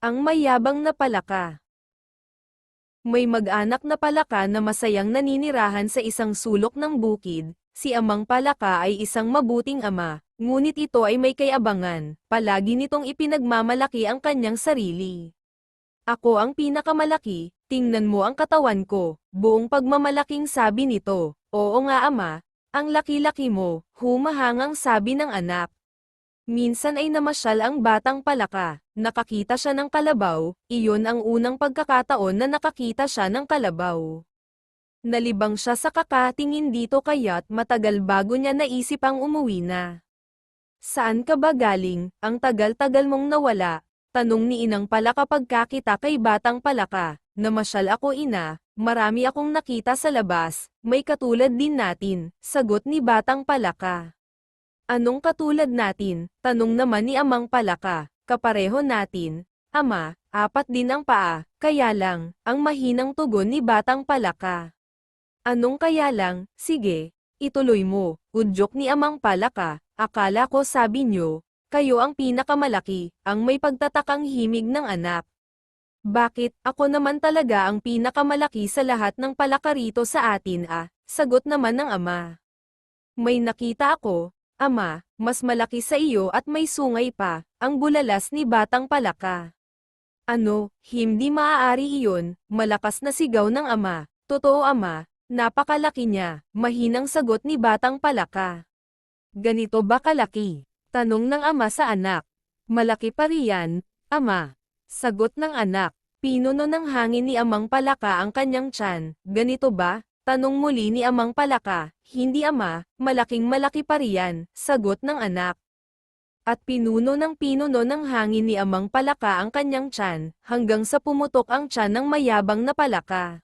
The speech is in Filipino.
Ang mayabang na palaka. May mag-anak na palaka na masayang naninirahan sa isang sulok ng bukid. Si Amang Palaka ay isang mabuting ama, ngunit ito ay may kayabangan. Palagi nitong ipinagmamalaki ang kanyang sarili. Ako ang pinakamalaki, tingnan mo ang katawan ko, buong pagmamalaking sabi nito. Oo nga ama, ang laki-laki mo, humahangang sabi ng anak. Minsan ay namasyal ang batang palaka, nakakita siya ng kalabaw, iyon ang unang pagkakataon na nakakita siya ng kalabaw. Nalibang siya sa kakatingin dito kaya't matagal bago niya naisip ang umuwi na. Saan ka ba galing, ang tagal-tagal mong nawala? Tanong ni Inang Palaka pagkakita kay Batang Palaka. Namasyal ako ina, marami akong nakita sa labas, may katulad din natin, sagot ni Batang Palaka. Anong katulad natin? Tanong naman ni Amang Palaka. Kapareho natin. Ama, apat din ang paa, kaya lang, ang mahinang tugon ni Batang Palaka. Anong kaya lang? Sige, ituloy mo, udyok ni Amang Palaka. Akala ko sabi nyo, kayo ang pinakamalaki, ang may pagtatakang himig ng anak. Bakit, ako naman talaga ang pinakamalaki sa lahat ng palaka rito sa atin sagot naman ng ama. May nakita ako, ama, mas malaki sa iyo at may sungay pa, ang bulalas ni Batang Palaka. Ano, hindi maaari iyon, malakas na sigaw ng ama. Totoo ama, napakalaki niya, mahinang sagot ni Batang Palaka. Ganito ba kalaki? Tanong ng ama sa anak. Malaki pa riyan, ama. Sagot ng anak. Pinuno ng hangin ni Amang Palaka ang kanyang tiyan. Ganito ba? Tanong muli ni Amang Palaka. Hindi ama, malaking malaki pa riyan, sagot ng anak. At pinuno ng hangin ni Amang Palaka ang kanyang tiyan, hanggang sa pumutok ang tiyan ng mayabang na palaka.